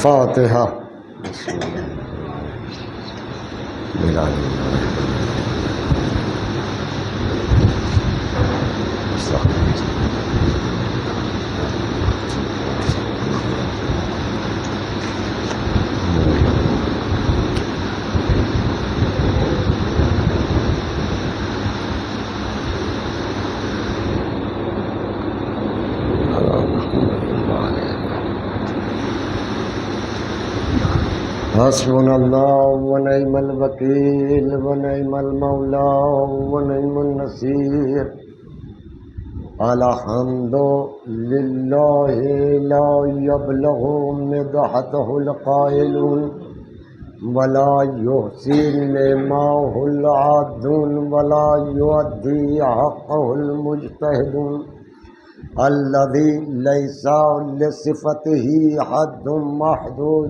فاتحہ. حسبنا اللہ ونعم الوکیل ونعم المولا ونعم النصیر. الحمد للہ لا یبلغ مدحتہ القائلون ولا یحصی نعماہ العادون ولا یؤدی حقہ المجتہدون. الذی لیس لصفتہ حد محدود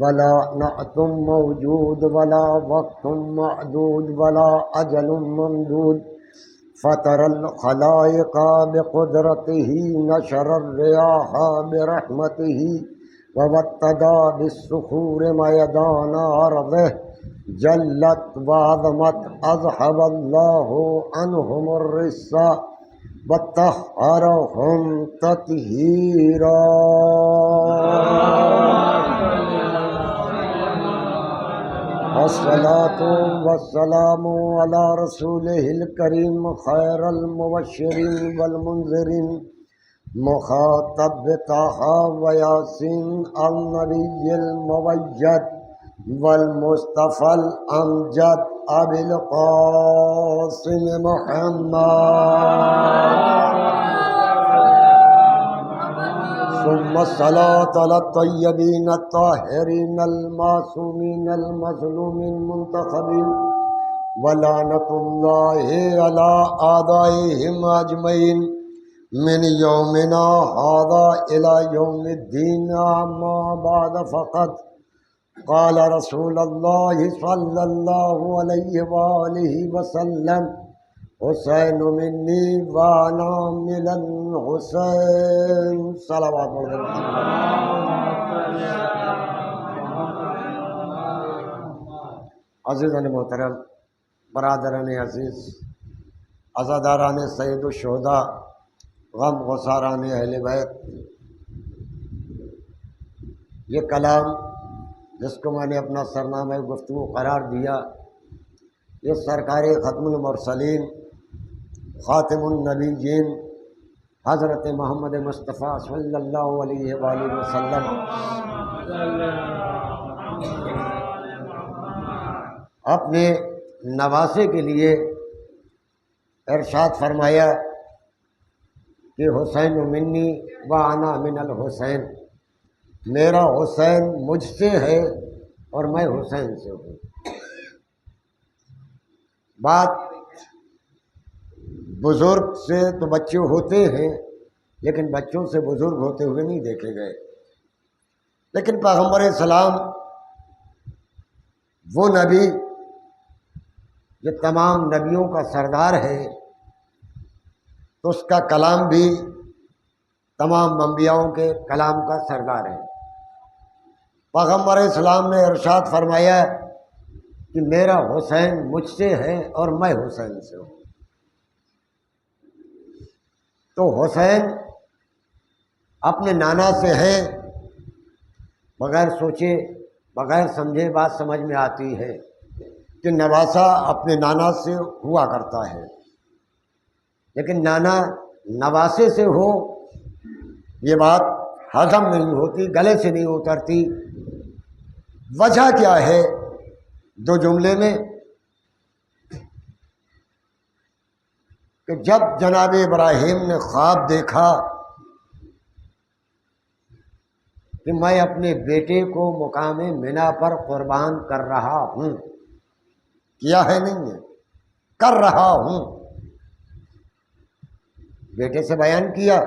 ولا نعت موجود ولا وقت معدود ولا اجل ممدود. فطر الخلائق بقدرته نشر الرياح برحمته ووطدا بالصخور ميدان أرضه جلت وعظمت أذهب الله عنهم الرجس وطهرهم تطهيرا. الصلاة والسلام على رسوله الكريم خير المبشرين والمنذرين مخاطب طه وياسين النبي الموجد والمصطفى الأمجد أبي القاسم محمد. ثم الصلاة على الطيبين الطاهرين المعصومين المظلومين المنتخبين ولعنة الله على أعدائهم أجمعين من يومنا هذا إلى يوم الدين. أما بعد فقد قال رسول الله صلى الله عليه وآله وسلم حسین منی وانا من الحسین. صلوات عزیزان محترم، برادران عزیز، عزاداران سید الشہداء، غم گساران اہل بیت، یہ کلام جس کو میں نے اپنا سرنامہ گفتگو قرار دیا، یہ سرکار ختم المرسلین خاتم النبیین حضرت محمد مصطفیٰ صلی اللہ علیہ وآلہ وسلم اپنے نواسے کے لیے ارشاد فرمایا کہ حسین منی وانا من الحسین، میرا حسین مجھ سے ہے اور میں حسین سے ہوں. بات بزرگ سے تو بچے ہوتے ہیں، لیکن بچوں سے بزرگ ہوتے ہوئے نہیں دیکھے گئے. لیکن پیغمبر اسلام وہ نبی جو تمام نبیوں کا سردار ہے، تو اس کا کلام بھی تمام انبیاؤں کے کلام کا سردار ہے. پیغمبر اسلام نے ارشاد فرمایا کہ میرا حسین مجھ سے ہے اور میں حسین سے ہوں. تو حسین اپنے نانا سے ہے، بغیر سوچے بغیر سمجھے بات سمجھ میں آتی ہے کہ نواسا اپنے نانا سے ہوا کرتا ہے، لیکن نانا نواسے سے ہو یہ بات ہضم نہیں ہوتی، گلے سے نہیں اترتی. وجہ کیا ہے؟ دو جملے میں کہ جب جناب ابراہیم نے خواب دیکھا کہ میں اپنے بیٹے کو مقام منا پر قربان کر رہا ہوں، کیا ہے نہیں ہے، کر رہا ہوں، بیٹے سے بیان کیا.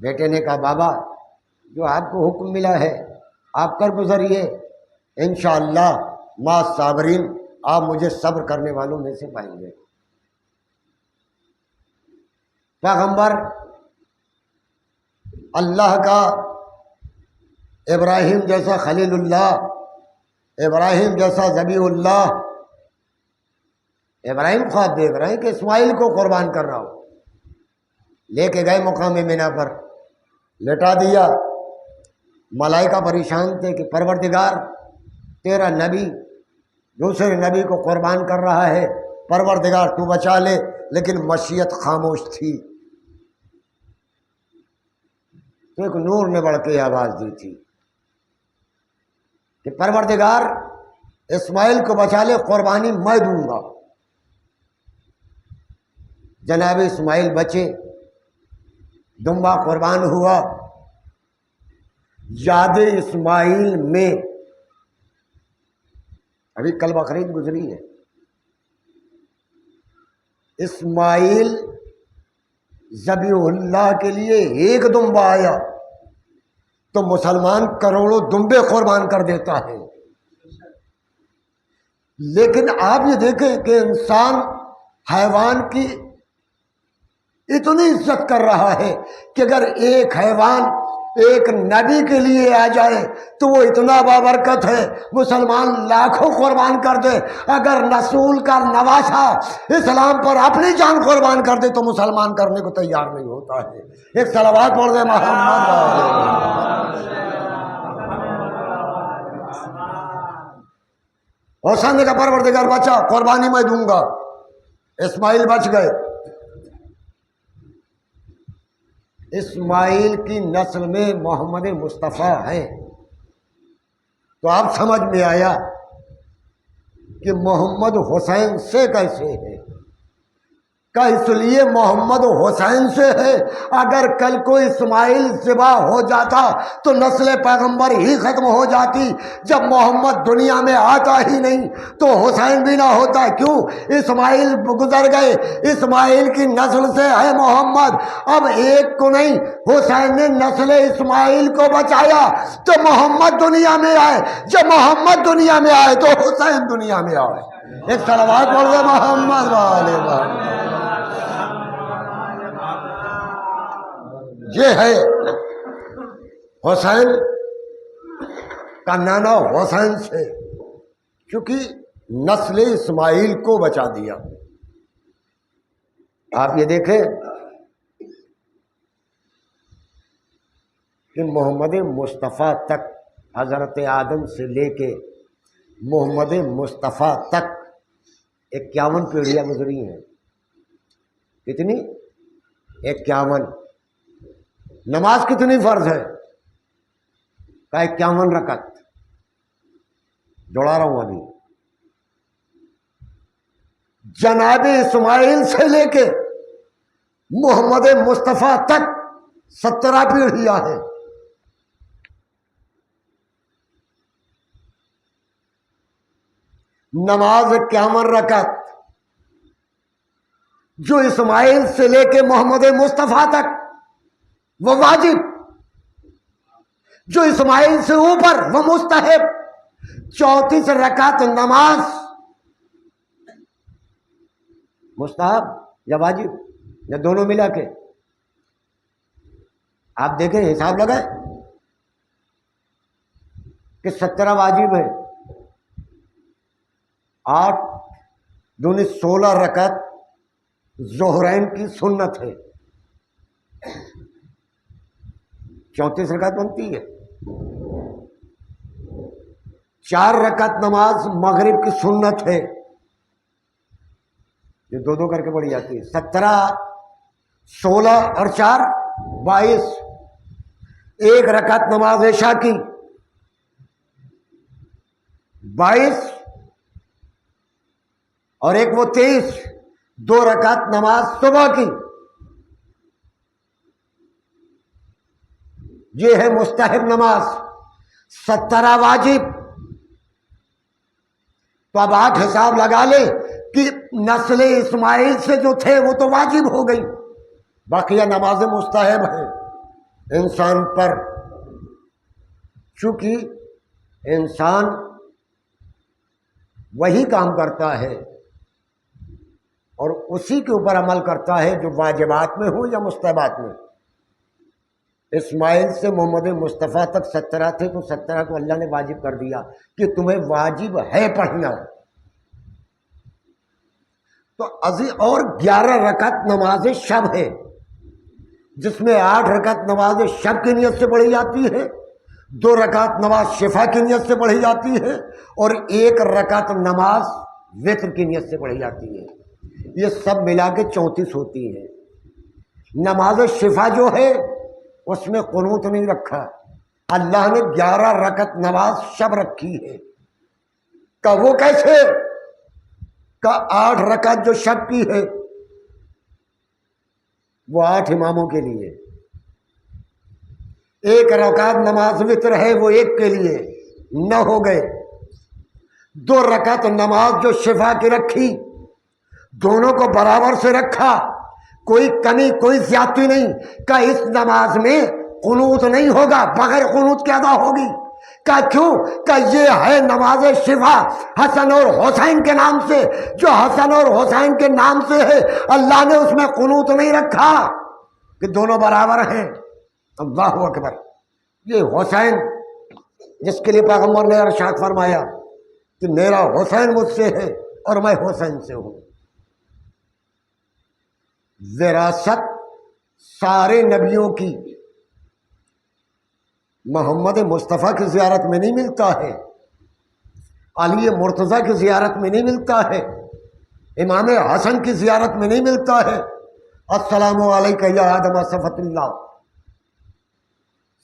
بیٹے نے کہا بابا جو آپ کو حکم ملا ہے آپ کر گزریے، انشاءاللہ ما صابرین، آپ مجھے صبر کرنے والوں میں سے پائیں گے. پیغمبر اللہ کا ابراہیم جیسا خلیل اللہ، ابراہیم جیسا ذبیح اللہ، ابراہیم خواب دیکھ رہے ہیں کہ اسماعیل کو قربان کر رہا ہو، لے کے گئے مقام مینا پر، لٹا دیا۔ ملائکہ پریشان تھے کہ پروردگار تیرا نبی دوسرے نبی کو قربان کر رہا ہے، پروردگار تو بچا لے، لیکن مشیت خاموش تھی۔ تو ایک نور نے بڑھ کے آواز دی تھی کہ پروردگار اسماعیل کو بچا لے، قربانی میں دوں گا۔ جناب اسماعیل بچے، دمبا قربان ہوا۔ یاد اسماعیل میں ابھی کل بقرعید گزری ہے، اسماعیل ذبیح اللہ کے لیے ایک دمبا آیا تو مسلمان کروڑوں دمبے قربان کر دیتا ہے۔ لیکن آپ یہ دیکھیں کہ انسان حیوان کی اتنی عزت کر رہا ہے کہ اگر ایک حیوان ایک نبی کے لیے آ جائے تو وہ اتنا بابرکت ہے، مسلمان لاکھوں قربان کر دے۔ اگر رسول کا نواسا اسلام پر اپنی جان قربان کر دے تو مسلمان کرنے کو تیار نہیں ہوتا ہے۔ ایک صلوات پڑھ دے محمد۔ حسین کا پروردگار بچا، قربانی میں دوں گا۔ اسماعیل بچ گئے۔ اسماعیل کی نسل میں محمد مصطفیٰ ہیں، تو آپ سمجھ میں آیا کہ محمد حسین سے کیسے ہے؟ کہ اس لیے محمد حسین سے ہے۔ اگر کل کو اسماعیل ذبح ہو جاتا تو نسل پیغمبر ہی ختم ہو جاتی۔ جب محمد دنیا میں آتا ہی نہیں تو حسین بھی نہ ہوتا۔ کیوں؟ اسماعیل گزر گئے، اسماعیل کی نسل سے ہے محمد۔ اب ایک کو نہیں، حسین نے نسل اسماعیل کو بچایا تو محمد دنیا میں آئے۔ جب محمد دنیا میں آئے تو حسین دنیا میں آئے۔ ایک صلوات پڑھ دے محمد والے محمد۔ یہ ہے حسین کا نانا حسین سے، کیونکہ نسل اسماعیل کو بچا دیا۔ آپ یہ دیکھیں کہ محمد مصطفیٰ تک، حضرت آدم سے لے کے محمد مصطفیٰ تک 51 پیڑھیاں گزری ہیں۔ کتنی؟ 51۔ نماز کتنی فرض ہے؟ کا 51 رکعت۔ دوڑا رہا ہوں ابھی۔ جناب اسماعیل سے لے کے محمد مصطفیٰ تک 17 پیڑھیاں ہیں۔ نماز 51 رکعت جو اسماعیل سے لے کے محمد مصطفیٰ تک وہ واجب، جو اسماعیل سے اوپر وہ مستحب۔ 34 رکعت نماز مستحب یا واجب یا دونوں ملا کے؟ آپ دیکھیں، حساب لگائیں کہ 17 واجب ہے، 8 دونوں 16 رکعت ظہرین کی سنت ہے، 34 رکعت بنتی ہے۔ 4 رکعت نماز مغرب کی سنت ہے، یہ دو دو کر کے پڑھی جاتی ہے۔ 17 16 اور 4 22۔ 1 رکعت نماز عشاء کی 22 اور ایک وہ 23۔ 2 رکعت نماز صبح کی، یہ ہے مستحب نماز۔ 17 واجب۔ تو اب آپ حساب لگا لیں کہ نسل اسماعیل سے جو تھے وہ تو واجب ہو گئی، باقیہ نماز مستحب ہے انسان پر۔ چونکہ انسان وہی کام کرتا ہے اور اسی کے اوپر عمل کرتا ہے جو واجبات میں ہو یا مستحبات میں۔ اسماعیل سے محمد مصطفیٰ تک 17 تھے، تو 17 کو اللہ نے واجب کر دیا کہ تمہیں واجب ہے پڑھنا. تو اور 11 رکعت نماز شب ہے، جس میں 8 رکعت نماز شب کی نیت سے پڑھی جاتی ہے، 2 رکعت نماز شفا کی نیت سے پڑھی جاتی ہے، اور 1 رکعت نماز وتر کی نیت سے پڑھی جاتی ہے. یہ سب ملا کے 34 ہوتی ہے. نماز شفا جو ہے اس میں قنوت نہیں رکھا، اللہ نے 11 رکعت نماز شب رکھی ہے. کہ وہ کیسے؟ کہ 8 رکعت جو شب کی ہے وہ 8 اماموں کے لیے، 1 رکعت نماز وتر ہے وہ 1 کے لیے، 9 ہو گئے. 2 رکعت نماز جو شفا کی رکھی، دونوں کو برابر سے رکھا، کوئی کمی کوئی زیادتی نہیں. کہ اس نماز میں قنوت نہیں ہوگا، بغیر قنوت کے ادا ہوگی. کہ کیوں؟ کہ یہ ہے نماز شفا حسن اور حسین کے نام سے، جو حسن اور حسین کے نام سے ہے. اللہ نے اس میں قنوت نہیں رکھا کہ دونوں برابر ہیں. اللہ اکبر. یہ حسین جس کے لیے پیغمبر نے ارشاد فرمایا کہ میرا حسین مجھ سے ہے اور میں حسین سے ہوں. وراثت سارے نبیوں کی محمد مصطفیٰ کی زیارت میں نہیں ملتا ہے، علی مرتضیٰ کی زیارت میں نہیں ملتا ہے، امام حسن کی زیارت میں نہیں ملتا ہے. السلام علیکہ یا آدم صفت اللہ،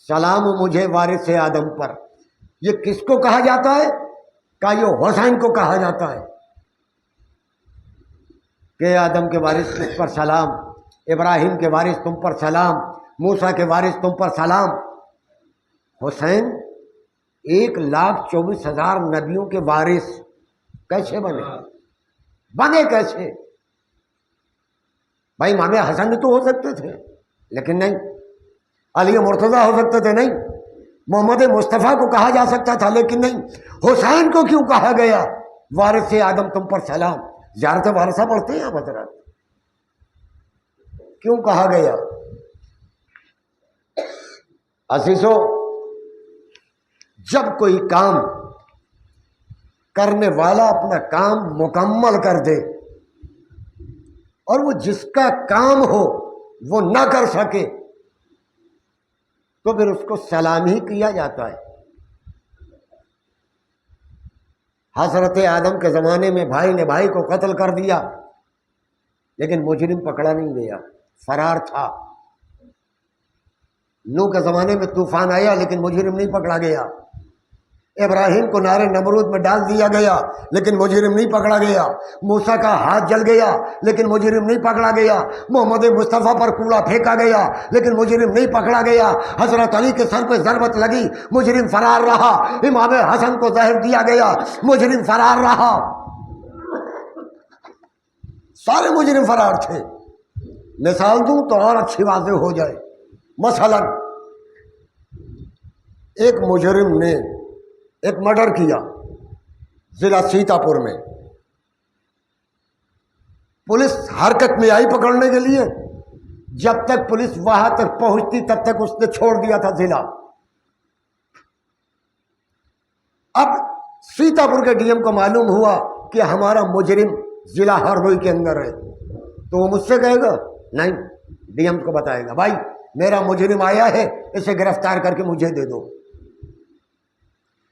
سلام مجھے وارث آدم پر. یہ کس کو کہا جاتا ہے؟ کہ یہ حسین کو کہا جاتا ہے کہ آدم کے وارث تم پر سلام، ابراہیم کے وارث تم پر سلام، موسیٰ کے وارث تم پر سلام. حسین 1,24,000 نبیوں کے وارث کیسے بنے کیسے؟ بھائی امام حسن تو ہو سکتے تھے لیکن نہیں، علی مرتضیٰ ہو سکتے تھے نہیں، محمد مصطفیٰ کو کہا جا سکتا تھا لیکن نہیں. حسین کو کیوں کہا گیا وارث آدم تم پر سلام؟ زیارت وارثہ پڑھتے ہیں آپ حضرات، کیوں کہا گیا؟ عزیزو، جب کوئی کام کرنے والا اپنا کام مکمل کر دے اور وہ جس کا کام ہو وہ نہ کر سکے تو پھر اس کو سلام ہی کیا جاتا ہے. حضرت آدم کے زمانے میں بھائی نے بھائی کو قتل کر دیا لیکن مجرم پکڑا نہیں گیا، فرار تھا. نوح کے زمانے میں طوفان آیا لیکن مجرم نہیں پکڑا گیا. ابراہیم کو نارے نمرود میں ڈال دیا گیا لیکن مجرم نہیں پکڑا گیا. موسیٰ کا ہاتھ جل گیا لیکن مجرم نہیں پکڑا گیا. محمد مصطفیٰ پر کوڑا پھینکا گیا لیکن مجرم نہیں پکڑا گیا. حضرت علی کے سر پہ ضربت لگی، مجرم فرار رہا. امام حسن کو زہر دیا گیا، مجرم فرار رہا. سارے مجرم فرار تھے. مثال دوں تو اور اچھی واضح ہو جائے. مثلا ایک مجرم نے ایک مرڈر کیا ضلع سیتاپور میں. پولیس حرکت میں آئی پکڑنے کے لیے. جب تک پولیس وہاں تک پہنچتی تب تک اس نے چھوڑ دیا تھا ضلع. اب سیتاپور کے ڈی ایم کو معلوم ہوا کہ ہمارا مجرم ضلع ہردوئی کے اندر ہے، تو وہ مجھ سے کہے گا نہیں، ڈی ایم کو بتائے گا بھائی میرا مجرم آیا ہے، اسے گرفتار کر کے مجھے دے دو.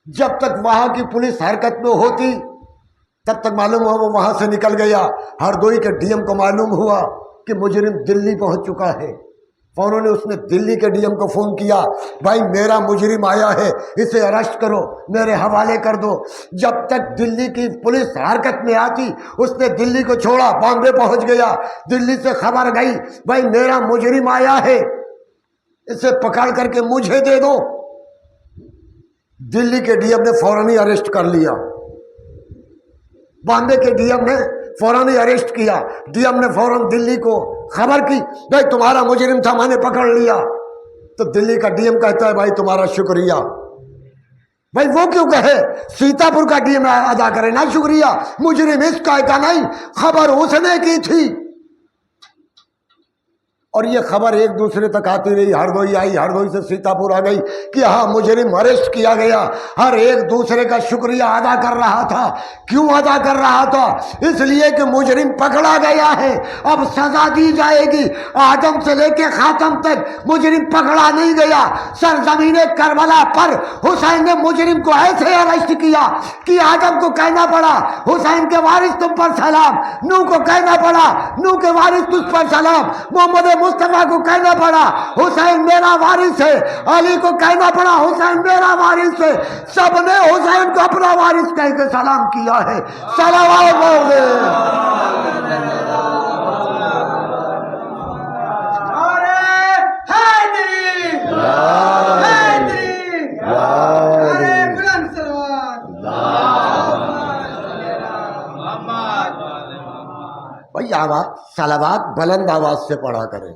جب تک وہاں کی پولیس حرکت میں ہوتی تب تک معلوم ہوا وہ وہاں سے نکل گیا. ہردوئی کے ڈی ایم کو معلوم ہوا کہ مجرم دلی پہنچ چکا ہے. فوراً اس نے دلی کے ڈی ایم کو فون کیا، بھائی میرا مجرم آیا ہے، اسے اریسٹ کرو، میرے حوالے کر دو. جب تک دلی کی پولیس حرکت میں آتی اس نے دلی کو چھوڑا، بامبے پہنچ گیا. دلی سے خبر گئی بھائی میرا مجرم آیا ہے، اسے پکڑ کر کے مجھے دے دو. دلی کے ڈی ایم نے فوراً ہی اریسٹ کر لیا، بامبے کے ڈی ایم نے فوراً ہی اریسٹ کیا. ڈی ایم نے فوراً دلی کو خبر کی بھائی تمہارا مجرم تھا، میں نے پکڑ لیا. تو دلی کا ڈی ایم کہتا ہے بھائی تمہارا شکریہ. بھائی وہ کیوں کہے؟ سیتاپور کا ڈی ایم ادا کرے نا شکریہ. مجرم اس کا نہیں، خبر اس نے کی تھی اور یہ خبر ایک دوسرے تک آتی رہی، ہردوئی آئی، ہردوئی سے سیتاپور آ گئی کہ ہاں مجرم اریسٹ کیا گیا۔ ہر ایک دوسرے کا شکریہ ادا کر رہا تھا۔ کیوں ادا کر رہا تھا؟ اس لیے کہ مجرم پکڑا گیا ہے، اب سزا دی جائے گی۔ آدم سے لے کے خاتم تک مجرم پکڑا نہیں گیا۔ سرزمین کربلا پر حسین نے مجرم کو ایسے اریسٹ کیا کہ آدم کو کہنا پڑا حسین کے وارث تم پر سلام، نوح کو کہنا پڑا نوح کے وارث تجھ پر سلام، محمد مصطفیٰ کو کہنا پڑا حسین میرا وارث ہے، علی کو کہنا پڑا حسین میرا وارث ہے۔ سب نے حسین کو اپنا وارث کہہ کے سلام کیا ہے۔ صلوات بھائی آواز صلوات بلند آواز سے پڑھا کریں۔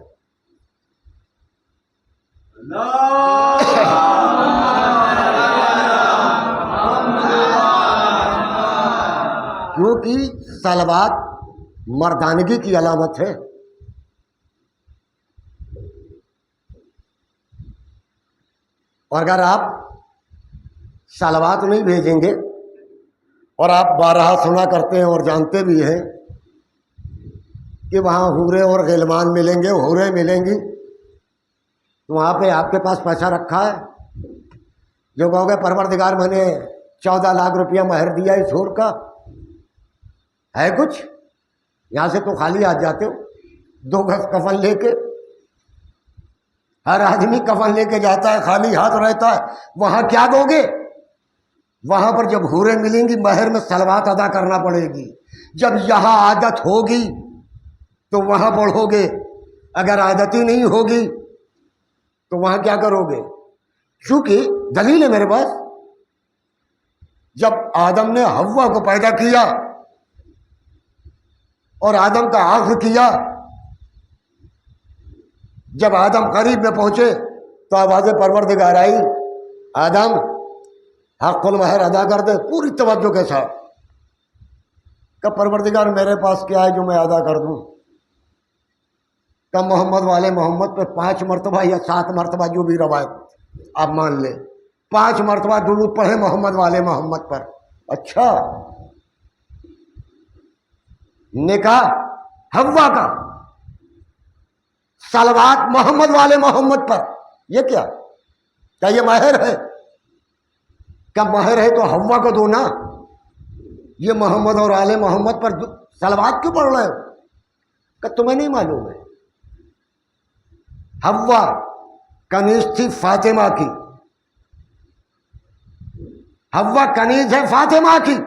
کیونکہ صلوات مردانگی کی علامت ہے۔ اور اگر آپ صلوات نہیں بھیجیں گے، اور آپ بارہا سنا کرتے ہیں اور جانتے بھی ہیں کہ وہاں حورے اور غلمان ملیں گے، حوریں ملیں گی، تو وہاں پہ آپ کے پاس پیسہ رکھا ہے جو کہو گے پروردگار میں نے 14 لاکھ روپیہ مہر دیا اس حور کا، ہے کچھ؟ یہاں سے تو خالی آ جاتے ہو، 2 گز کفن لے کے، ہر آدمی کفن لے کے جاتا ہے، خالی ہاتھ رہتا ہے۔ وہاں کیا دو گے؟ وہاں پر جب حوریں ملیں گی مہر میں صلوات ادا کرنا پڑے گی۔ جب یہاں عادت ہوگی تو وہاں پڑھو گے، اگر عادت ہی نہیں ہوگی تو وہاں کیا کرو گے؟ چونکہ دلیل ہے میرے پاس، جب آدم نے حوا کو پیدا کیا اور آدم کا عقد کیا، جب آدم قریب میں پہنچے تو آواز پروردگار آئی، آدم حق المہر ادا کر دے، پوری توجہ کے ساتھ۔ کہ پروردگار میرے پاس کیا ہے جو میں ادا کر دوں؟ کہ محمد والے محمد پہ 5 مرتبہ یا 7 مرتبہ جو بھی روایت آپ مان لیں، 5 مرتبہ درود پڑھے محمد والے محمد پر۔ اچھا، نکاح حوا کا، صلوات محمد والے محمد پر، یہ کیا یہ مہر ہے؟ کیا مہر ہے تو حوا کو دو نا، یہ محمد اور آل محمد پر صلوات کیوں پڑھ رہے ہو؟ کہ تمہیں نہیں معلوم ہے حوا کنیز تھی فاطمہ کی، حوا کنیز ہے فاطمہ کی،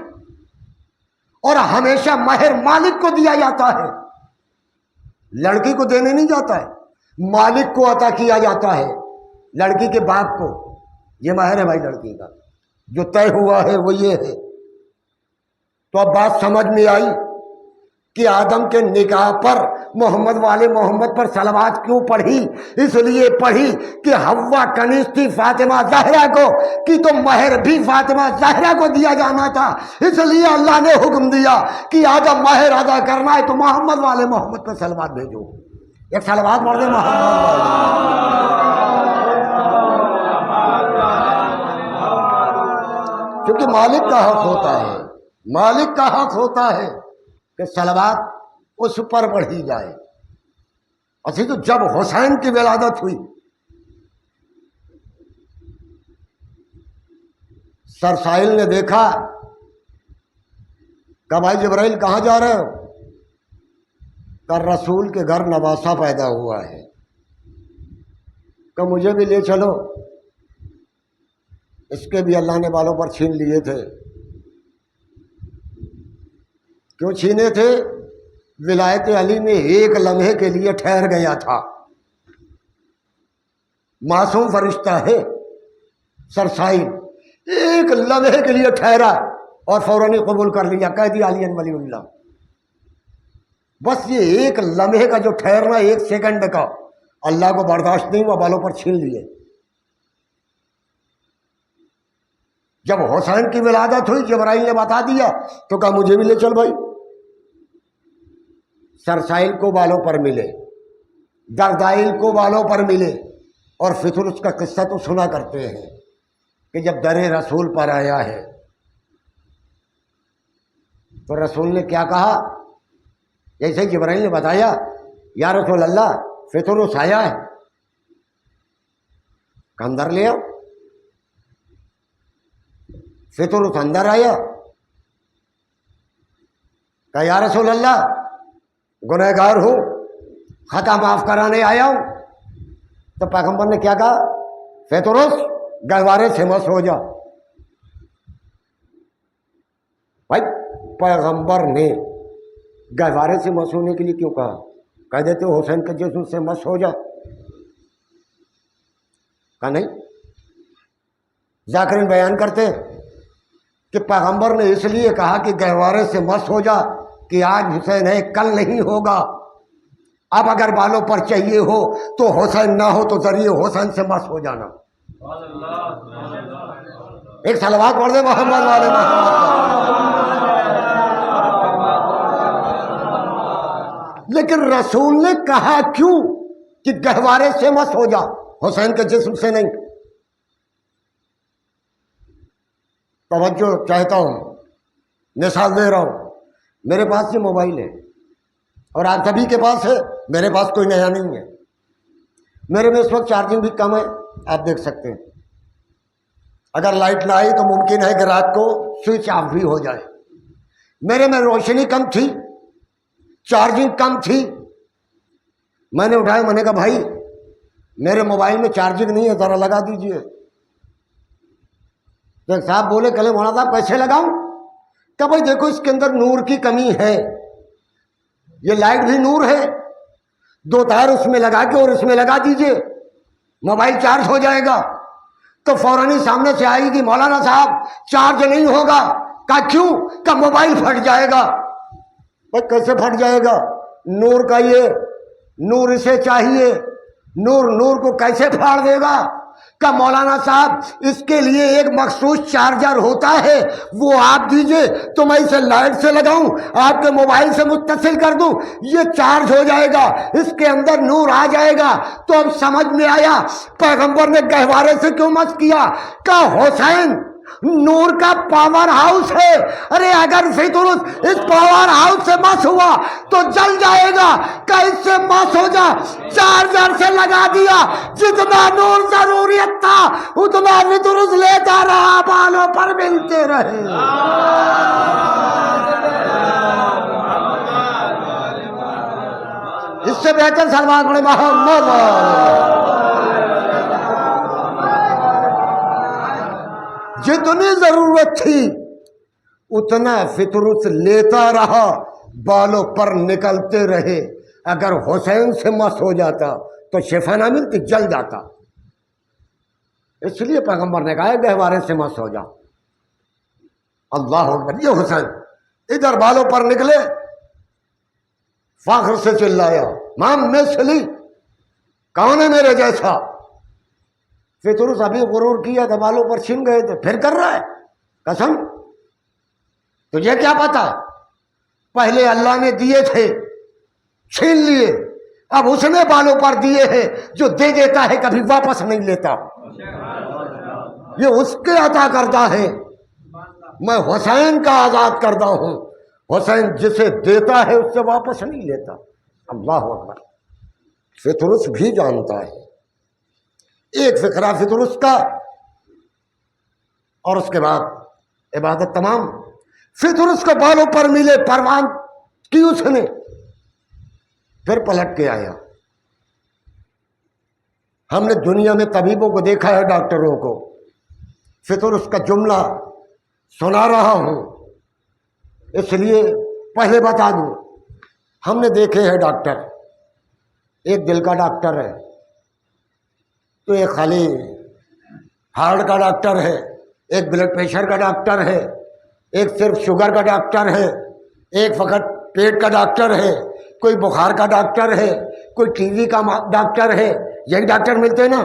اور ہمیشہ مہر مالک کو دیا جاتا ہے، لڑکی کو دینے نہیں جاتا ہے، مالک کو عطا کیا جاتا ہے، لڑکی کے باپ کو۔ یہ مہر ہے بھائی لڑکی کا، جو طے ہوا ہے وہ یہ ہے۔ تو اب بات سمجھ میں آئی کہ آدم کے نکاح پر محمد والے محمد پر صلوات کیوں پڑھی؟ اس لیے پڑھی کہ حوا کنیز تھی فاطمہ زہرا کو، کہ تو مہر بھی فاطمہ زہرا کو دیا جانا تھا، اس لیے اللہ نے حکم دیا کہ آدم مہر ادا کرنا ہے تو محمد والے محمد پر صلوات بھیجو۔ ایک صلوات پڑھ دے محمد والے، کیونکہ مالک کا حق ہوتا ہے، مالک کا حق ہوتا ہے کہ صلوات اس پر پڑھی جائے۔ اسی تو جب حسین کی ولادت ہوئی، سر سائل نے دیکھا کہ بھائی جبرائیل کہاں جا رہے ہو؟ کہ رسول کے گھر نواسا پیدا ہوا ہے، کہ مجھے بھی لے چلو۔ اس کے بھی اللہ نے بالوں پر چھین لیے تھے۔ کیوں چھینے تھے؟ ولایت علی میں ایک لمحے کے لیے ٹھہر گیا تھا، معصوم فرشتہ ہے سرسائل، ایک لمحے کے لیے ٹھہرا اور فوراً قبول کر لیا، کہہ دیا علی ولی اللہ۔ بس یہ ایک لمحے کا جو ٹھہرنا، 1 سیکنڈ کا، اللہ کو برداشت نہیں ہوا، بالوں پر چھین لیے۔ جب حسین کی ولادت ہوئی، جبرائیل نے بتا دیا تو کہا مجھے بھی لے چل بھائی۔ سرسائل کو بالوں پر ملے، دردائل کو بالوں پر ملے، اور فطر اس کا قصہ تو سنا کرتے ہیں کہ جب در رسول پر آیا ہے تو رسول نے کیا کہا؟ جیسے جبرائیل نے بتایا یا رسول اللہ فطرس آیا ہے، کہ اندر لے آؤ۔ فطرس اندر آیا، کہا یا رسول اللہ گنہگار ہوں، خطا معاف کرانے آیا ہوں۔ تو پیغمبر نے کیا کہا؟ فطرس گہوارے سے مس ہو جا۔ بھائی پیغمبر نے گہوارے سے مس ہونے کے لیے کیوں کہا؟ کہہ دیتے ہو حسین کے جسم سے مس ہو جا، کہا نہیں۔ ذاکرین بیان کرتے کہ پیغمبر نے اس لیے کہا کہ گہوارے سے مس ہو جا کہ آج حسین ہے کل نہیں ہوگا، اب اگر بالوں پر چاہیے ہو تو حسین نہ ہو تو ذریعے حسین سے مس ہو جانا۔ ایک صلوات پڑھ دے محمد والے محمد۔ لیکن رسول نے کہا کیوں کہ گہوارے سے مس ہو جا، حسین کے جسم سے نہیں؟ توجہ چاہتا ہوں، مثال دے رہا ہوں۔ میرے پاس یہ موبائل ہے اور آپ سبھی کے پاس ہے، میرے پاس کوئی نیا نہیں ہے۔ میرے میں اس وقت چارجنگ بھی کم ہے، آپ دیکھ سکتے ہیں۔ اگر لائٹ نہ آئی تو ممکن ہے کہ رات کو سوئچ آف بھی ہو جائے۔ میرے میں روشنی کم تھی، چارجنگ کم تھی، میں نے اٹھایا، میں نے کہا بھائی میرے موبائل میں چارجنگ نہیں ہے، ذرا لگا دیجئے۔ تو صاحب بولے کلے مولانا صاحب کیسے لگاؤں؟ کہ بھائی دیکھو اس کے اندر نور کی کمی ہے، یہ لائٹ بھی نور ہے، دو تار اس میں لگا کے اور اس میں لگا دیجئے، موبائل چارج ہو جائے گا۔ تو فوراً ہی سامنے سے آئے گی مولانا صاحب چارج نہیں ہوگا۔ کہا کیوں؟ کہ موبائل پھٹ جائے گا۔ بھائی کیسے پھٹ جائے گا؟ نور کا یہ نور اسے چاہیے، نور نور کو کیسے پھاڑ دے گا؟ کہ مولانا صاحب اس کے لیے ایک مخصوص چارجر ہوتا ہے، وہ آپ دیجئے تو میں اسے لائٹ سے لگاؤں، آپ کے موبائل سے متصل کر دوں، یہ چارج ہو جائے گا، اس کے اندر نور آ جائے گا۔ تو اب سمجھ میں آیا پیغمبر نے گہوارے سے کیوں مس کیا؟ کہ حسین نور کا پاور ہاؤس ہے، ارے اگر فطرس اس پاور ہاؤس سے مس ہوا تو جل جائے گا، کہ اس سے مس ہو جا، چارجر سے لگا دیا، جتنا نور ضروریت تھا اتنا فطرس لیتا رہا، بالوں پر ملتے رہے۔ اس سے بہتر سلمان پڑے محمد۔ جتنی ضرورت تھی اتنا فطرس لیتا رہا، بالوں پر نکلتے رہے۔ اگر حسین سے مس ہو جاتا تو شفا نہ ملتی، جل جاتا۔ اس لیے پیغمبر نے کہا گہوارے سے مس ہو جا۔ اللہ اکبر۔ یہ حسین ادھر بالوں پر نکلے، فخر سے چلایا مام مثلی، کون ہے میرے جیسا؟ فطرس ابھی غرور کیا تھا، بالوں پر چھن گئے تھے، پھر کر رہا ہے قسم، تجھے کیا پتا؟ پہلے اللہ نے دیے تھے، چھین لیے، اب اس نے بالوں پر دیے ہیں، جو دے دیتا ہے کبھی واپس نہیں لیتا، یہ اس کے عطا کردہ ہے۔ میں حسین کا آزاد کردہ ہوں، حسین جسے دیتا ہے اس سے واپس نہیں لیتا۔ اللہ اکبر۔ فطرس بھی جانتا ہے۔ ایک فقرہ فطرس کا، اور اس کے بعد عبادت تمام۔ فطرس کو بالوں پر ملے، پروان کی اس نے، پھر پلٹ کے آیا۔ ہم نے دنیا میں طبیبوں کو دیکھا ہے، ڈاکٹروں کو، فطرس کا جملہ سنا رہا ہوں، اس لیے پہلے بتا دوں، ہم نے دیکھے ہیں ڈاکٹر، ایک دل کا ڈاکٹر ہے، تو ایک خالی ہارٹ کا ڈاکٹر ہے، ایک بلڈ پریشر کا ڈاکٹر ہے، ایک صرف شوگر کا ڈاکٹر ہے، ایک فقط پیٹ کا ڈاکٹر ہے، کوئی بخار کا ڈاکٹر ہے، کوئی ٹی وی کا ڈاکٹر ہے، یہی ڈاکٹر ملتے ہیں نا۔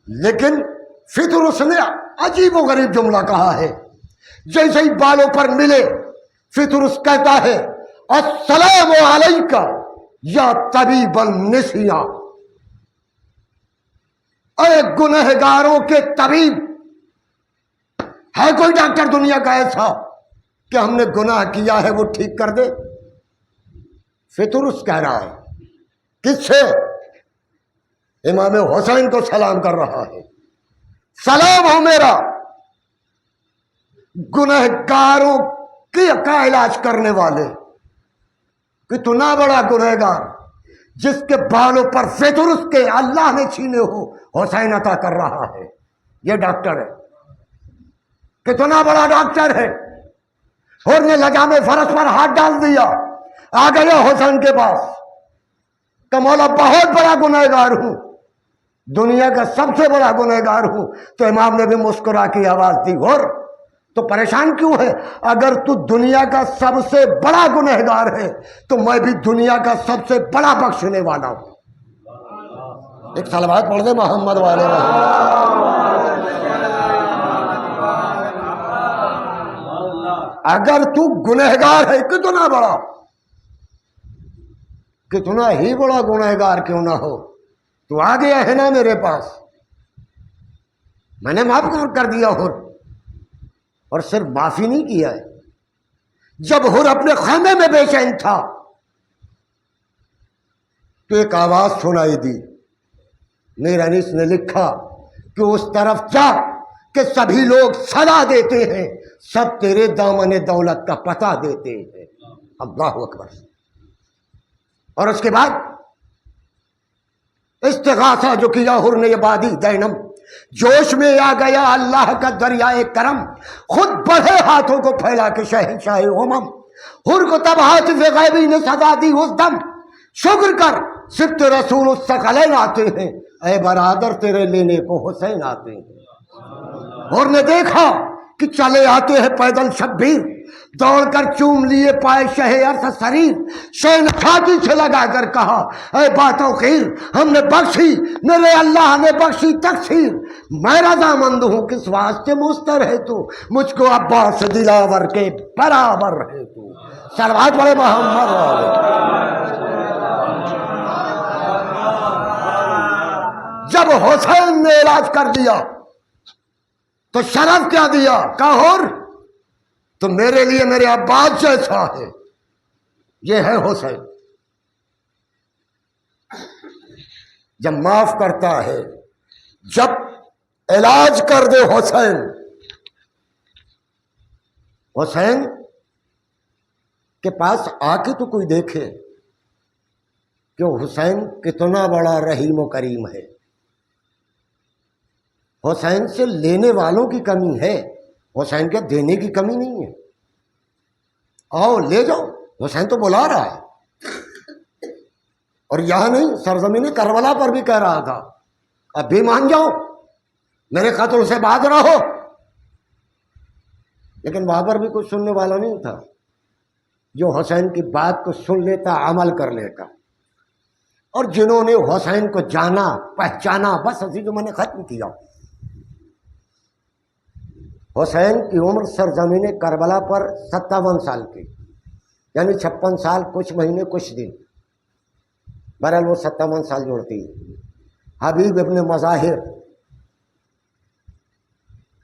لیکن فطرس نے عجیب و غریب جملہ کہا ہے، جیسے ہی بالوں پر ملے فطرس کہتا ہے السلام علیکہ یا طبیب النسیاں، اے گنہگاروں کے طبیب، ہے کوئی ڈاکٹر دنیا کا ایسا کہ ہم نے گناہ کیا ہے وہ ٹھیک کر دے؟ فطرس کہہ رہا ہے، کس سے؟ امام حسین کو سلام کر رہا ہے، سلام ہو میرا گنہگاروں کا علاج کرنے والے، کتنا بڑا گنہگار جس کے بالوں پر فطرس کے اللہ نے چھینے ہو حسین عطا کر رہا ہے، یہ ڈاکٹر ہے، کتنا بڑا ڈاکٹر ہے۔ اور نے لجام فرش پر ہاتھ ڈال دیا، آ گیا حسین کے پاس کہ مولا بہت بڑا گنہگار ہوں، دنیا کا سب سے بڑا گنہگار ہوں۔ تو امام نے بھی مسکرا کے آواز دی، اور تو پریشان کیوں ہے؟ اگر تو دنیا کا سب سے بڑا گنہگار ہے تو میں بھی دنیا کا سب سے بڑا بخشنے والا ہوں۔ ایک صلوات پڑھ دے محمد والے محمد۔ اگر تو گنہگار ہے، کتنا بڑا، کتنا ہی بڑا گنہگار کیوں نہ ہو، تو آ گیا ہے نا میرے پاس، میں نے معاف کر دیا۔ اور صرف معافی نہیں کیا ہے، جب حر اپنے خیمے میں بے چین تھا تو ایک آواز سنائی دی۔ میر انیس نے لکھا کہ اس طرف جا کہ سبھی لوگ صدا دیتے ہیں، سب تیرے دامن دولت کا پتہ دیتے ہیں۔ اللہ اکبر۔ اور اس کے بعد استغاثہ جو کیا حر نے، یہ بادی دینم، جوش میں آ گیا اللہ کا دریائے کرم، خود بڑھے ہاتھوں کو پھیلا کے شہنشاہ امم، حر کو تب حاطف غیبی نے صدا دی اس دم، شکر کر سبت رسول الثقلین آتے ہیں، اے برادر تیرے لینے کو حسین آتے ہیں۔ حر نے دیکھا کہ چلے آتے ہیں پیدل شبیر، دوڑ کر چوم لیے پائے شہ عرص سریر، شین چھاتی سے لگا کر کہا اے باتوخیر، ہم نے بخشی، میرے اللہ نے بخشی تقصیر، میں رضامند ہوں کس واسطے مستر ہے تو، مجھ کو عباس دلاور کے برابر ہے تو۔ صلوات پڑھے محمد والے۔ جب حسین نے علاج کر دیا تو شرف کیا دیا، کہا حر تو میرے لیے میرے عباس جیسا ہے، یہ ہے حسین۔ جب معاف کرتا ہے، جب علاج کر دے حسین، حسین کے پاس آ کے تو کوئی دیکھے کہ حسین کتنا بڑا رحیم و کریم ہے۔ حسین سے لینے والوں کی کمی ہے، حسین کے دینے کی کمی نہیں ہے۔ آؤ لے جاؤ، حسین تو بلا رہا ہے، اور یہاں نہیں سرزمین کربلا پر بھی کہہ رہا تھا اب بھی مان جاؤ، میرے قتل سے باز رہو، لیکن وہاں پر بھی کچھ سننے والا نہیں تھا جو حسین کی بات کو سن لیتا، عمل کر لیتا۔ اور جنہوں نے حسین کو جانا پہچانا، بس اسی کو میں نے ختم کیا۔ حسین کی عمر سرزمین کربلا پر 57 سال کی، یعنی 56 سال کچھ مہینے کچھ دن، بہرحال وہ 57 سال جوڑتی ہے۔ حبیب ابن مظاہر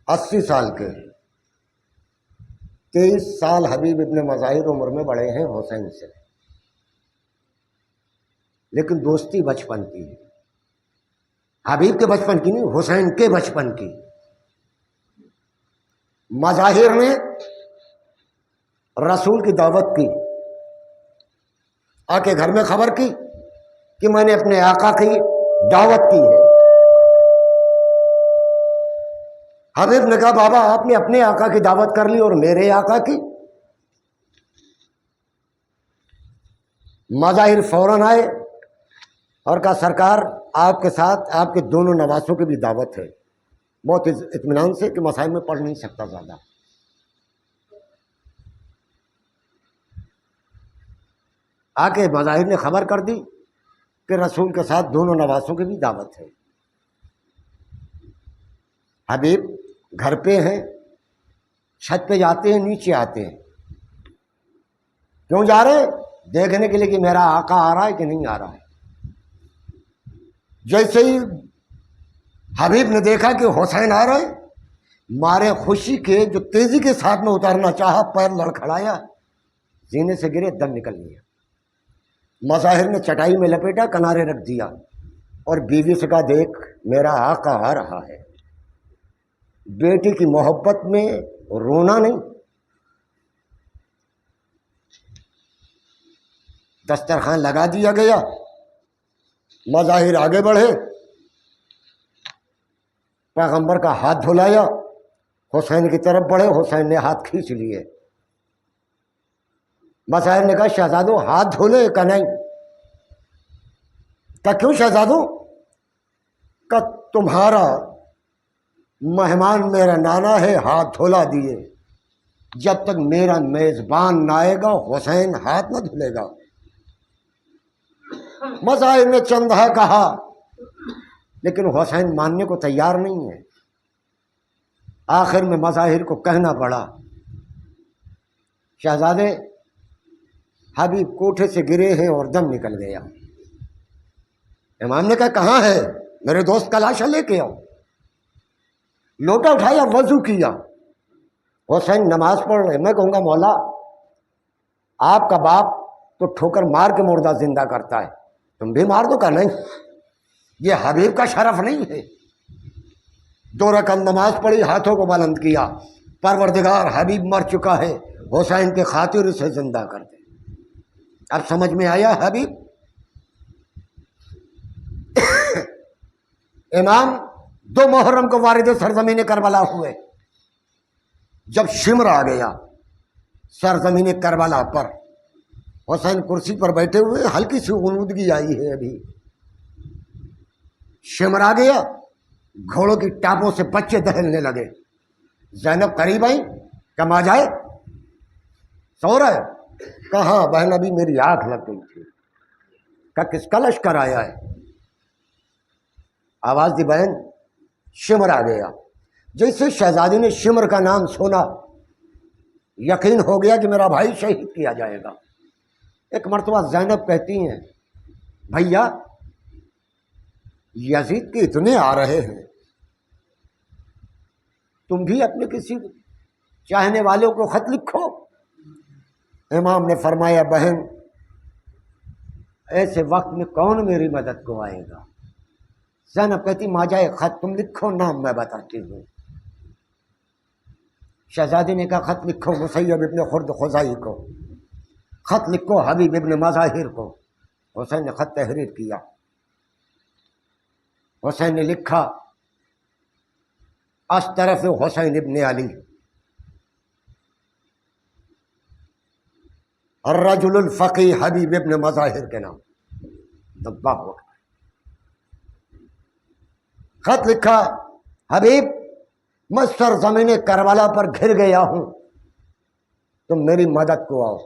80 سال کے، 23 سال حبیب ابن مظاہر عمر میں بڑے ہیں حسین سے، لیکن دوستی بچپن کی ہے، حبیب کے بچپن کی نہیں، حسین کے بچپن کی۔ مظاہر نے رسول کی دعوت کی، آ کے گھر میں خبر کی کہ میں نے اپنے آقا کی دعوت کی ہے۔ حبیب نے کہا بابا آپ نے اپنے آقا کی دعوت کر لی اور میرے آقا کی؟ مظاہر فوراً آئے اور کہا سرکار آپ کے ساتھ آپ کے دونوں نواسوں کی بھی دعوت ہے، بہت اطمینان سے کہ مسائل میں پڑھ نہیں سکتا زیادہ۔ آ کے مظاہر نے خبر کر دی کہ رسول کے ساتھ دونوں نواسوں کی بھی دعوت ہے۔ حبیب گھر پہ ہیں، چھت پہ جاتے ہیں، نیچے آتے ہیں، کیوں جا رہے ہیں؟ دیکھنے کے لیے کہ میرا آقا آ رہا ہے کہ نہیں آ رہا ہے۔ جیسے ہی حبیب نے دیکھا کہ حسین آ رہے، مارے خوشی کے جو تیزی کے ساتھ میں اترنا چاہا، پیر لڑکھڑایا، سینے سے گرے، دم نکل گیا۔ مظاہر نے چٹائی میں لپیٹا، کنارے رکھ دیا اور بیوی سے کہا دیکھ میرا آقا آ رہا ہے۔ بیٹی کی محبت میں رونا نہیں۔ دسترخوان لگا دیا گیا، مظاہر آگے بڑھے، پیغمبر کا ہاتھ دھلایا، حسین کی طرف بڑھے، حسین نے ہاتھ کھینچ لیے۔ مظاہر نے کہا شہزادو ہاتھ دھولے کہ نہیں؟ کہ کیوں شہزادو؟ کہ تمہارا مہمان میرا نانا ہے، ہاتھ دھلا دیے، جب تک میرا میزبان نہ آئے گا حسین ہاتھ نہ دھلے گا۔ مظاہر نے چندھا کہا لیکن حسین ماننے کو تیار نہیں ہے۔ آخر میں مظاہر کو کہنا پڑا شہزادے حبیب کوٹھے سے گرے ہیں اور دم نکل گیا۔ امام نے کہا کہاں ہے؟ میرے دوست کا لاشا لے کے آؤ۔ لوٹا اٹھایا، وضو کیا، حسین نماز پڑھ رہے۔ میں کہوں گا مولا آپ کا باپ تو ٹھوکر مار کے مردہ زندہ کرتا ہے، تم بھی مار دو؟ کا نہیں، یہ حبیب کا شرف نہیں ہے۔ 2 رکعت نماز پڑھی، ہاتھوں کو بلند کیا، پروردگار حبیب مر چکا ہے، حسین کے خاطر اسے زندہ کر دے۔ اب سمجھ میں آیا حبیب؟ امام 2 محرم کو وارد سرزمین کربلا ہوئے۔ جب شمر آ گیا سرزمین کربلا پر، حسین کرسی پر بیٹھے ہوئے، ہلکی سی غنودگی آئی ہے ابھی، شمر آ گیا، گھوڑوں کی ٹاپوں سے بچے دہلنے لگے۔ زینب قریب آئی، کم آ جائے، سو رہا ہے؟ کہاں بہن ابھی میری آنکھ لگ گئی تھی۔ کہ کس کا لشکر آیا ہے؟ آواز دی بہن شمر آ گیا۔ جیسے شہزادی نے شمر کا نام سنا، یقین ہو گیا کہ میرا بھائی شہید کیا جائے گا۔ ایک مرتبہ زینب کہتی ہیں بھیا یزید کے اتنے آ رہے ہیں، تم بھی اپنے کسی چاہنے والوں کو خط لکھو۔ امام نے فرمایا بہن ایسے وقت میں کون میری مدد کو آئے گا؟ زینب کہتی ماں جائے خط تم لکھو، نام میں بتاتی ہوں۔ شہزادی نے کہا خط لکھو مسیب ابن خرد خزائی کو، خط لکھو حبیب ابن مظاہر کو۔ حسین نے خط تحریر کیا، حسین نے لکھا اس طرف حسین ابن علی، الرجل الفقی حبیب ابن مظاہر کے نام۔ دبا ہو خط لکھا حبیب میں سرزمین کربلا پر گھر گیا ہوں، تم میری مدد کو آؤ۔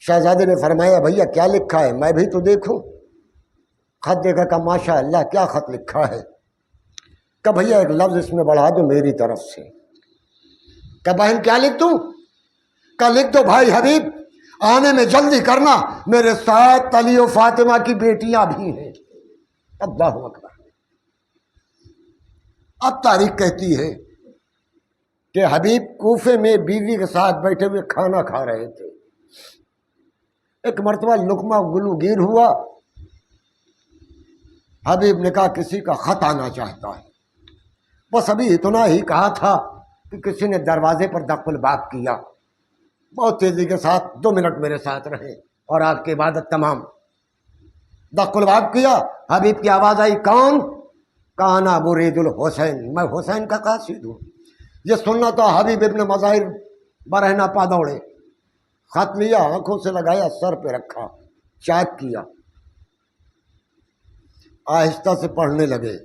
شہزادے نے فرمایا بھیا کیا لکھا ہے، میں بھی تو دیکھوں۔ خط دیکھا کہ ماشاء اللہ کیا خط لکھا ہے۔ کہ بھیا ایک لفظ اس میں بڑھا دو میری طرف سے۔ کہ بہن کیا لکھ دوں؟ کہ لکھ دو بھائی حبیب آنے میں جلدی کرنا، میرے ساتھ علی و فاطمہ کی بیٹیاں بھی ہیں۔ اللہ اکبر۔ اب تاریخ کہتی ہے کہ حبیب کوفے میں بیوی کے ساتھ بیٹھے ہوئے کھانا کھا رہے تھے۔ ایک مرتبہ لقمہ گلوگیر ہوا، حبیب نے کہا کسی کا خط آنا چاہتا ہے۔ بس ابھی اتنا ہی کہا تھا کہ کسی نے دروازے پر دق الباب کیا۔ بہت تیزی کے ساتھ 2 منٹ میرے ساتھ رہے اور آپ کی عبادت تمام۔ دق الباب کیا، حبیب کی آواز آئی کون؟ کانا مرید الحسین، میں حسین کا قاصد ہوں۔ یہ سننا تو حبیب ابن مظاہر برہنہ پا دوڑے، خط لیا، آنکھوں سے لگایا، سر پہ رکھا، چیک کیا، آہستہ سے پڑھنے لگے۔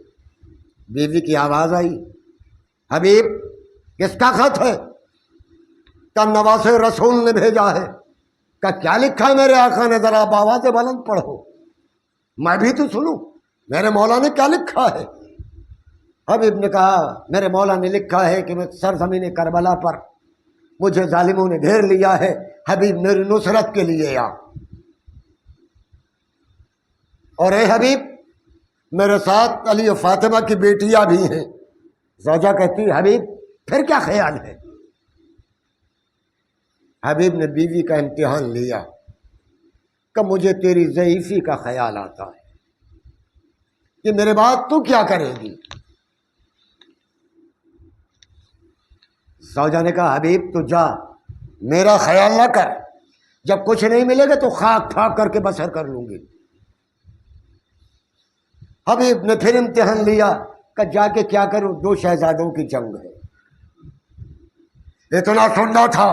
بیوی کی آواز آئی حبیب کس کا خط ہے؟ کہ نواز رسول نے بھیجا ہے۔ کہ کیا لکھا ہے میرے آقا نے؟ ذرا آپ آواز بلند پڑھو، میں بھی تو سنوں، میرے مولا نے کیا لکھا ہے؟ حبیب نے کہا میرے مولا نے لکھا ہے کہ میں سرزمین کربلا پر مجھے ظالموں نے گھیر لیا ہے، حبیب میری نصرت کے لیے آ۔ اور اے حبیب میرے ساتھ علی و فاطمہ کی بیٹیاں بھی ہیں۔ زوجہ کہتی حبیب پھر کیا خیال ہے؟ حبیب نے بیوی کا امتحان لیا کہ مجھے تیری ضعیفی کا خیال آتا ہے کہ میرے بعد تو کیا کرے گی؟ زوجہ نے کہا حبیب تو جا، میرا خیال نہ کر، جب کچھ نہیں ملے گا تو خاک پھاک کر کے بسر کر لوں گی۔ حبیب نے پھر امتحان لیا کہ جا کے کیا کروں، 2 شہزادوں کی جنگ ہے۔ اتنا سننا تھا،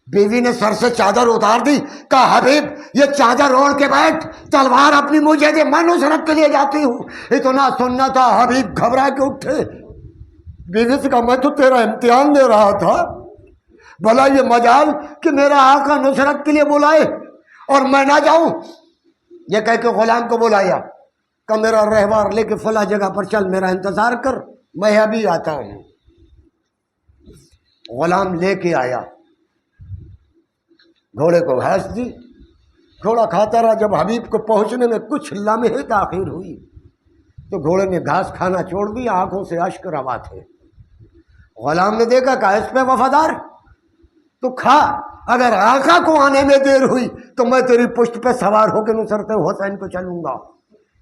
بیوی نے سر سے چادر اتار دی، کہا حبیب یہ چادر اوڑھ کے بیٹھ، تلوار اپنی مجھے دے، میں نصرت کے لیے جاتی ہوں۔ اتنا سننا تھا، حبیب گھبرا کے اٹھے، بیوی سے کہا میں تو تیرا امتحان دے رہا تھا، بھلا یہ مجال کہ میرا آقا نصرت کے لیے بلائے اور میں نہ جاؤں؟ یہ کہہ کے غلام کو بلایا کہ میرا رہوار لے کے فلاں جگہ پر چل، میرا انتظار کر، میں ابھی آتا ہوں۔ غلام لے کے آیا، گھوڑے کو گھاس دی، گھوڑا کھاتا رہا۔ جب حبیب کو پہنچنے میں کچھ لمحے تاخیر ہوئی تو گھوڑے نے گھاس کھانا چھوڑ دیا، آنکھوں سے اشک روا تھے۔ غلام نے دیکھا کہ اس پہ وفادار تو کھا، اگر آقا کو آنے میں دیر ہوئی تو میں تیری پشت پہ سوار ہو کے نصرت حسین کو چلوں گا۔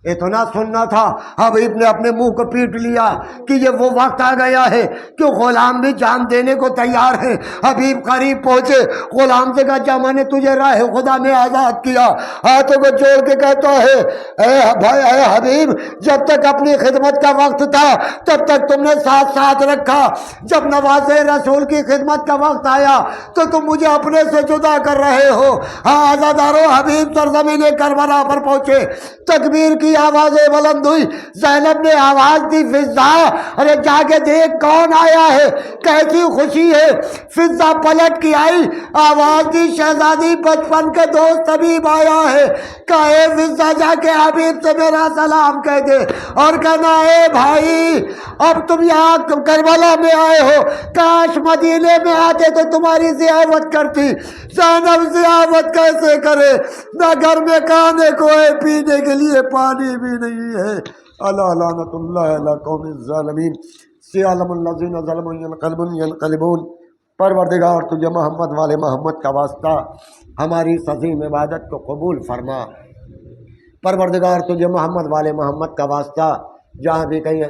اتنا سننا تھا، حبیب نے اپنے منہ کو پیٹ لیا کہ یہ وہ وقت آ گیا ہے کہ غلام بھی جان دینے کو تیار ہے۔ حبیب قریب پہنچے، غلام سے کہا جا میں نے تجھے راہ خدا میں آزاد کیا، ہاتھوں کو جوڑ کے کہتا ہے اے بھائی، اے حبیب جب تک اپنی خدمت کا وقت تھا تب تک تم نے ساتھ ساتھ رکھا، جب نواز رسول کی خدمت کا وقت آیا تو تم مجھے اپنے سے جدا کر رہے ہو۔ ہاں عزادارو، حبیب سرزمین کربلا پر پہنچے، تکبیر کی آوازیں بلند ہوئی، زینب نے آواز دی فضا، ارے جا کے دیکھ کون آیا ہے، کیسی خوشی ہے۔ فضا پلٹ کی آئی، آواز دی شہزادی بچپن کے دوست حبیب آیا ہے، کہا اے فضا جا کے حبیب سے میرا سلام کہہ دے، اور کہنا اے بھائی اب تم یہاں کربلا میں آئے ہو، کاش مدینے میں آتے تو تمہاری ضیافت کرتی۔ زینب ضیافت کیسے کرے، نہ گھر میں کھانے کو ہے، پینے کے لیے پانی بھی نہیں ہے۔ الا لعنت اللہ علی قوم الظالمین، سیعلم الذین ظلموا ینقلبون۔ پروردگار تجھے محمد والے محمد کا واسطہ ہماری عظیم عبادت کو قبول فرما۔ پروردگار تجھے محمد والے محمد کا واسطہ جہاں بھی کہیں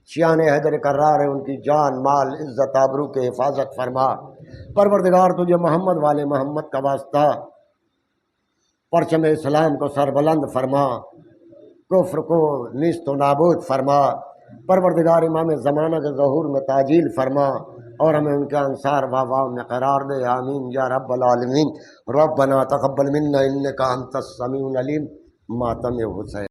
شیان حیدر کرار ہے ان کی جان مال عزت آبرو کے حفاظت فرما۔ پروردگار تجھے محمد والے محمد کا واسطہ پرچم اسلام کو سربلند فرما، کفر کو نیست و نابود فرما۔ پروردگار امام زمانہ کے ظہور میں تعجیل فرما اور ہمیں ان کے انصار واو میں قرار دے، آمین یا رب العالمین۔ ربنا تقبل منا انک انت السمیع العلیم۔ ماتم حسین۔